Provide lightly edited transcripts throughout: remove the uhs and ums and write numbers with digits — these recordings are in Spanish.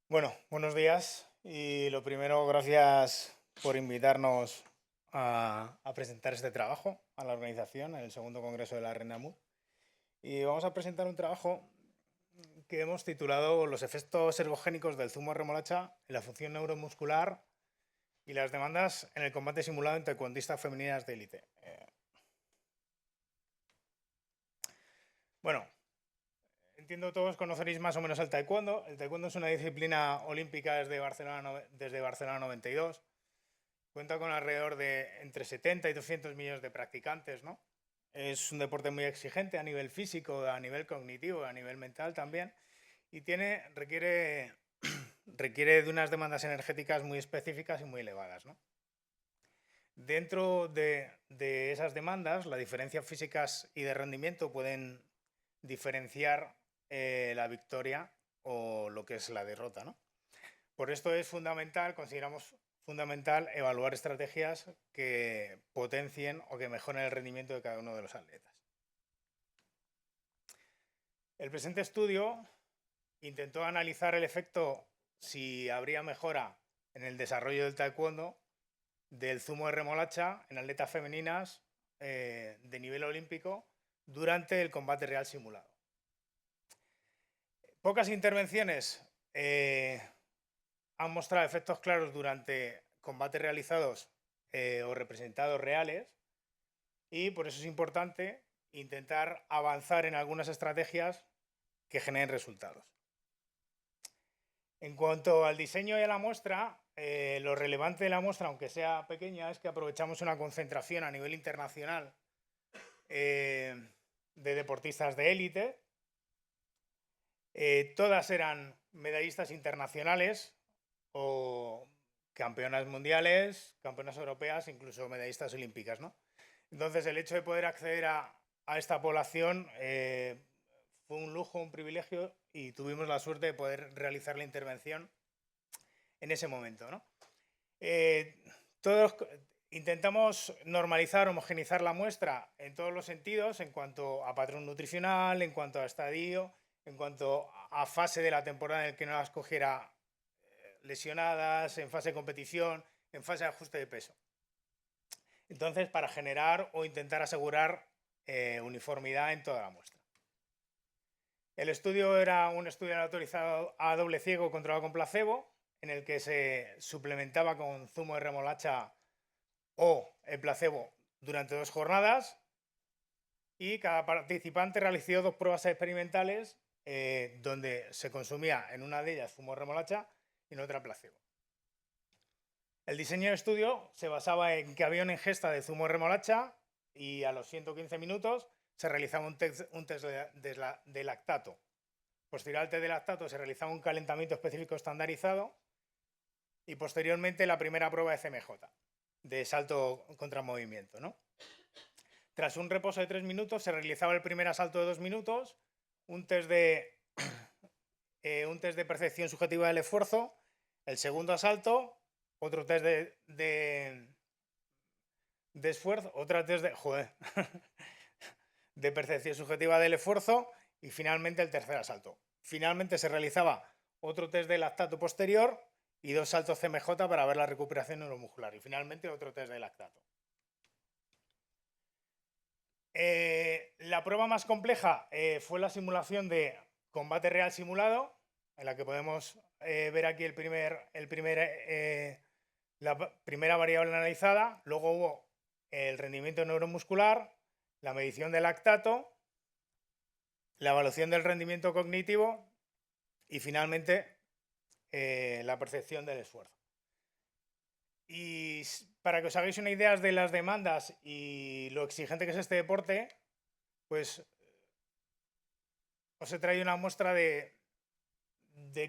Bueno, buenos días y lo primero, gracias por invitarnos a presentar este trabajo a la organización en el segundo congreso de la RENAMUD. Y vamos a presentar un trabajo que hemos titulado Los efectos ergogénicos del zumo de remolacha en la función neuromuscular y las demandas en el combate simulado en taekwondistas femeninas de élite. Bueno, entiendo todos conoceréis más o menos el taekwondo. El taekwondo es una disciplina olímpica desde Barcelona 92. Cuenta con alrededor de entre 70 y 200 millones de practicantes, ¿no? Es un deporte muy exigente a nivel físico, a nivel cognitivo, a nivel mental también. Y requiere de unas demandas energéticas muy específicas y muy elevadas, ¿no? Dentro de esas demandas, las diferencias físicas y de rendimiento pueden diferenciar la victoria o lo que es la derrota, ¿no? Por esto es fundamental, consideramos fundamental evaluar estrategias que potencien o que mejoren el rendimiento de cada uno de los atletas. El presente estudio intentó analizar el efecto si habría mejora en el desarrollo del taekwondo del zumo de remolacha en atletas femeninas de nivel olímpico durante el combate real simulado. Pocas intervenciones han mostrado efectos claros durante combates realizados o representados reales, y por eso es importante intentar avanzar en algunas estrategias que generen resultados. En cuanto al diseño y a la muestra, lo relevante de la muestra, aunque sea pequeña, es que aprovechamos una concentración a nivel internacional de deportistas de élite. Todas eran medallistas internacionales o campeonas mundiales, campeonas europeas, incluso medallistas olímpicas, ¿no? Entonces, el hecho de poder acceder a esta población fue un lujo, un privilegio, y tuvimos la suerte de poder realizar la intervención en ese momento, ¿no? Todos intentamos normalizar, homogenizar la muestra en todos los sentidos, en cuanto a patrón nutricional, en cuanto a estadio, en cuanto a fase de la temporada en la que no las cogiera lesionadas, en fase de competición, en fase de ajuste de peso. Entonces, para generar o intentar asegurar uniformidad en toda la muestra. El estudio era un estudio autorizado a doble ciego controlado con placebo, en el que se suplementaba con zumo de remolacha o el placebo durante 2 jornadas, y cada participante realizó 2 pruebas experimentales donde se consumía en una de ellas zumo de remolacha y en otra placebo. El diseño del estudio se basaba en que había una ingesta de zumo de remolacha y a los 115 minutos se realizaba un test de lactato. Posterior al test de lactato se realizaba un calentamiento específico estandarizado y posteriormente la primera prueba de CMJ, de salto contra movimiento, ¿no? Tras un reposo de 3 minutos se realizaba el primer asalto de 2 minutos, un test de percepción subjetiva del esfuerzo, el segundo asalto, otro test de esfuerzo, otra test de percepción subjetiva del esfuerzo, y finalmente el tercer asalto. Finalmente se realizaba otro test de lactato posterior y 2 saltos CMJ para ver la recuperación neuromuscular, y finalmente otro test de lactato. La prueba más compleja fue la simulación de combate real simulado, en la que podemos ver aquí la primera variable analizada. Luego hubo el rendimiento neuromuscular, la medición del lactato, la evaluación del rendimiento cognitivo y finalmente la percepción del esfuerzo. Y para que os hagáis una idea de las demandas y lo exigente que es este deporte, pues os he traído una muestra de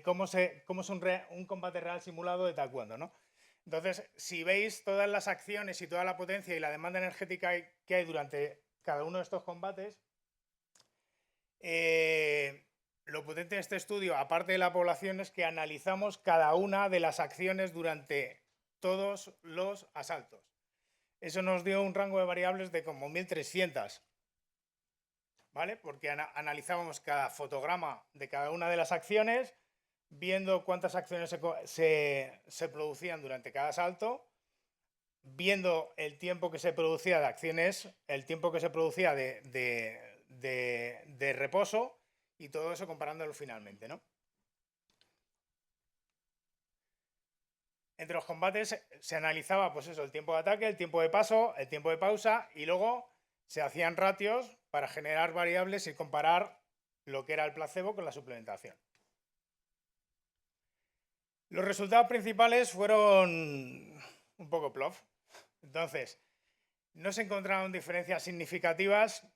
cómo es un combate real simulado de taekwondo, ¿no? Entonces, si veis todas las acciones y toda la potencia y la demanda energética que hay durante cada uno de estos combates, lo potente de este estudio, aparte de la población, es que analizamos cada una de las acciones durante todos los asaltos. Eso nos dio un rango de variables de como 1300, ¿vale? Porque analizábamos cada fotograma de cada una de las acciones, viendo cuántas acciones se producían durante cada salto, viendo el tiempo que se producía de acciones, el tiempo que se producía de reposo y todo eso comparándolo finalmente, ¿no? Entre los combates se analizaba, pues eso, el tiempo de ataque, el tiempo de paso, el tiempo de pausa y luego se hacían ratios para generar variables y comparar lo que era el placebo con la suplementación. Los resultados principales fueron un poco plof. Entonces, no se encontraron diferencias significativas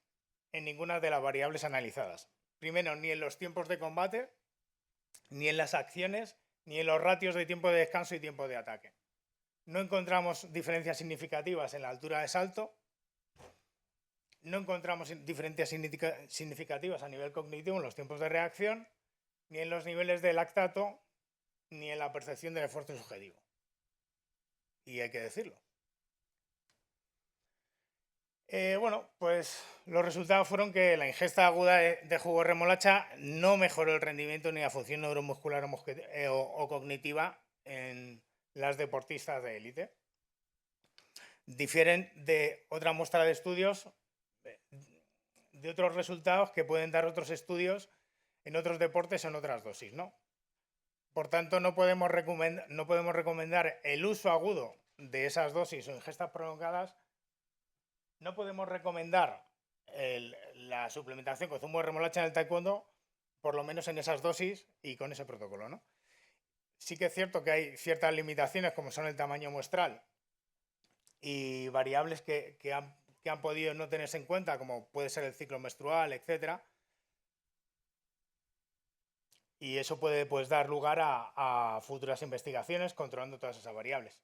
en ninguna de las variables analizadas. Primero, ni en los tiempos de combate, ni en las acciones, ni en los ratios de tiempo de descanso y tiempo de ataque. No encontramos diferencias significativas en la altura de salto. No encontramos diferencias significativas a nivel cognitivo en los tiempos de reacción, ni en los niveles de lactato, ni en la percepción del esfuerzo subjetivo. Y hay que decirlo. Bueno, pues los resultados fueron que la ingesta aguda de jugo de remolacha no mejoró el rendimiento ni la función neuromuscular o cognitiva en las deportistas de élite. Difieren de otra muestra de estudios, de otros resultados que pueden dar otros estudios en otros deportes en otras dosis, ¿no? Por tanto, no podemos recomendar el uso agudo de esas dosis o ingestas prolongadas. No podemos recomendar la suplementación con zumo de remolacha en el taekwondo, por lo menos en esas dosis y con ese protocolo, ¿no? Sí que es cierto que hay ciertas limitaciones, como son el tamaño muestral y variables que han podido no tenerse en cuenta, como puede ser el ciclo menstrual, etcétera. Y eso puede, pues, dar lugar a futuras investigaciones controlando todas esas variables.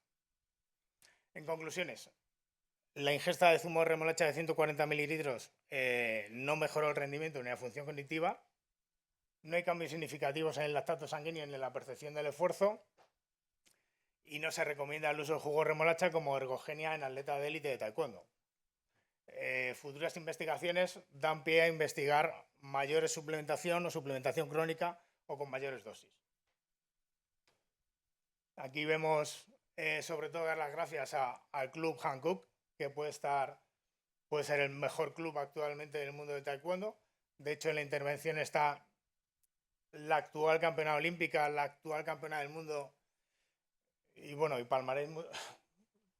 En conclusiones, la ingesta de zumo de remolacha de 140 mililitros no mejoró el rendimiento ni la función cognitiva. No hay cambios significativos en el lactato sanguíneo ni en la percepción del esfuerzo. Y no se recomienda el uso de jugo de remolacha como ergogenia en atletas de élite de taekwondo. Futuras investigaciones dan pie a investigar mayores suplementación o suplementación crónica o con mayores dosis. Aquí vemos, sobre todo, dar las gracias al Club Hankook, que puede ser el mejor club actualmente del mundo del taekwondo. De hecho, en la intervención está la actual campeona olímpica, la actual campeona del mundo y, bueno, y palmarés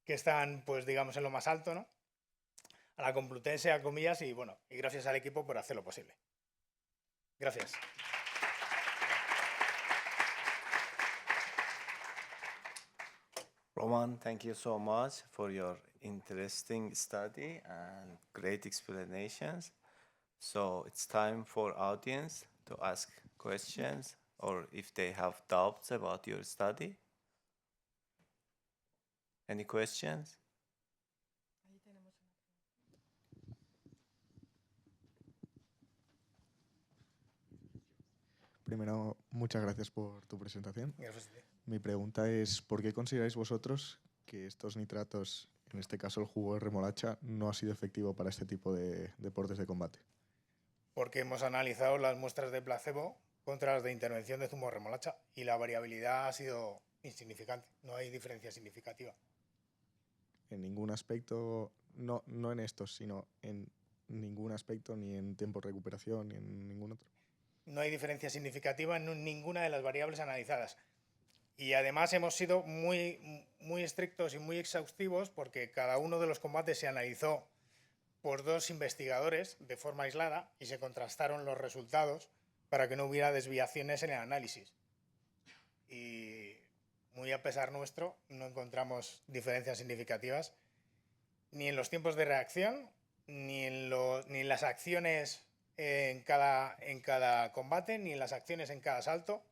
que están, pues, digamos, en lo más alto, ¿no? A la Complutense, a comillas, y, bueno, y gracias al equipo por hacerlo posible. Gracias. Roman, thank you so much for your interesting study and great explanations. So it's time for audience to ask questions or if they have doubts about your study. Any questions? Primero, muchas gracias por tu presentación. Gracias a ti. Mi pregunta es, ¿por qué consideráis vosotros que estos nitratos, en este caso el jugo de remolacha, no ha sido efectivo para este tipo de deportes de combate? Porque hemos analizado las muestras de placebo contra las de intervención de zumo de remolacha y la variabilidad ha sido insignificante, no hay diferencia significativa. En ningún aspecto, no en estos, sino en ningún aspecto, ni en tiempo de recuperación, ni en ningún otro. No hay diferencia significativa en ninguna de las variables analizadas. Y además hemos sido muy, muy estrictos y muy exhaustivos porque cada uno de los combates se analizó por dos investigadores de forma aislada y se contrastaron los resultados para que no hubiera desviaciones en el análisis. Y muy a pesar nuestro, no encontramos diferencias significativas ni en los tiempos de reacción, ni en las acciones en cada combate, ni en las acciones en cada salto,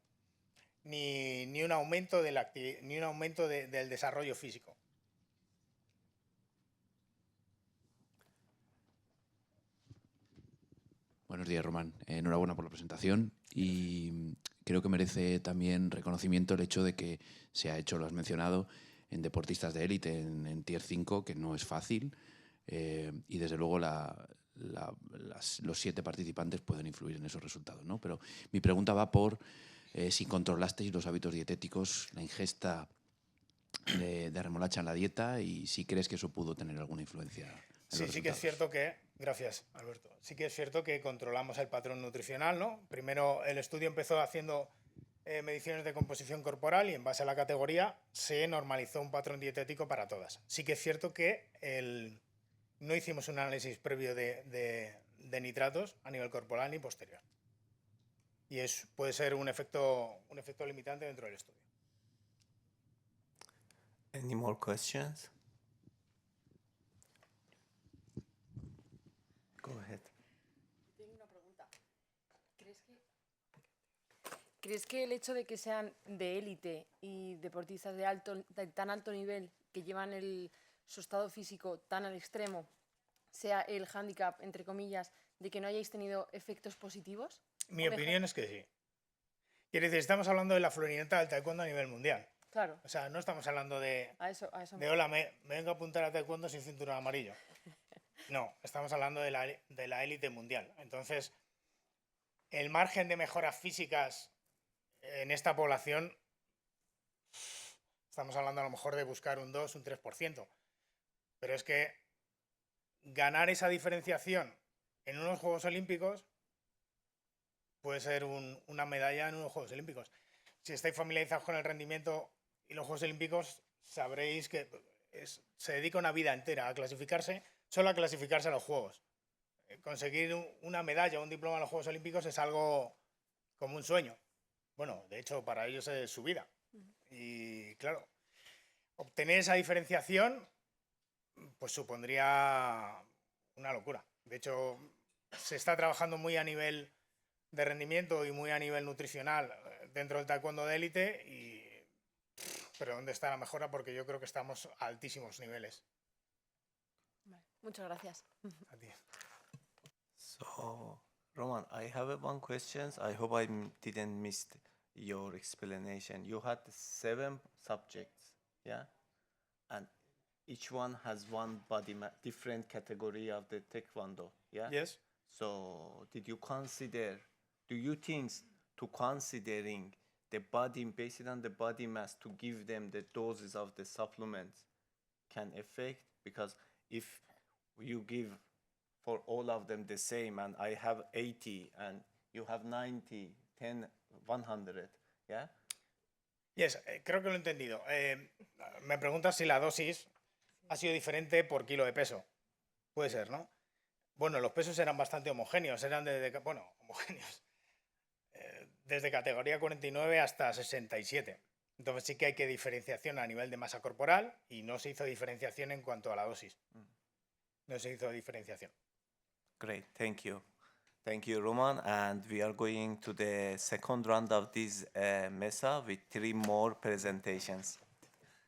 ni un aumento del desarrollo físico. Buenos días, Román. Enhorabuena por la presentación y creo que merece también reconocimiento el hecho de que se ha hecho, lo has mencionado, en deportistas de élite, en Tier 5, que no es fácil y desde luego los 7 participantes pueden influir en esos resultados, ¿no? Pero mi pregunta va por si controlasteis los hábitos dietéticos, la ingesta de remolacha en la dieta y si crees que eso pudo tener alguna influencia. Sí, sí que es cierto que, gracias Alberto, sí que es cierto que controlamos el patrón nutricional, ¿no? Primero el estudio empezó haciendo mediciones de composición corporal y en base a la categoría se normalizó un patrón dietético para todas. Sí que es cierto que no hicimos un análisis previo de nitratos a nivel corporal ni posterior. Y puede ser un efecto limitante dentro del estudio. Any more questions? Go ahead. Tengo una pregunta. ¿Crees que el hecho de que sean de élite y deportistas de tan alto nivel que llevan su estado físico tan al extremo sea el hándicap, entre comillas, de que no hayáis tenido efectos positivos? Mi opinión es que sí. Quiere decir, estamos hablando de la florineta del taekwondo a nivel mundial. Claro. O sea, no estamos hablando de hola, me vengo a apuntar a taekwondo sin cinturón amarillo. No, estamos hablando de la élite mundial. Entonces, el margen de mejoras físicas en esta población, estamos hablando a lo mejor de buscar un 2, un 3%. Pero es que ganar esa diferenciación en unos Juegos Olímpicos puede ser una medalla en unos Juegos Olímpicos. Si estáis familiarizados con el rendimiento y los Juegos Olímpicos, sabréis que se dedica una vida entera a clasificarse, solo a clasificarse a los Juegos. Conseguir una medalla o un diploma en los Juegos Olímpicos es algo como un sueño. Bueno, de hecho, para ellos es su vida. Y claro, obtener esa diferenciación pues supondría una locura. De hecho, se está trabajando muy a nivel de rendimiento y muy a nivel nutricional dentro del taekwondo de élite, pero ¿dónde está la mejora? Porque yo creo que estamos a altísimos niveles. Vale. Muchas gracias. A ti. So, Roman, I have one question. I hope I didn't miss your explanation. You had 7 subjects, yeah? And each one has one different category of the taekwondo, yeah? Yes. So, do you think to considering the body, based on the body mass, to give them the doses of the supplements can affect? Because if you give for all of them the same, and I have 80 and you have 90, 10, 100, yeah? Yes, creo que lo he entendido. Me preguntas si la dosis ha sido diferente por kilo de peso. Puede ser, ¿no? Bueno, los pesos eran bastante homogéneos, homogéneos. Desde categoría 49 hasta 67. Entonces sí que hay que diferenciación a nivel de masa corporal y no se hizo diferenciación en cuanto a la dosis. No se hizo diferenciación. Great, thank you. Thank you, Roman. And we are going to the second round of this MESA with 3 more presentations.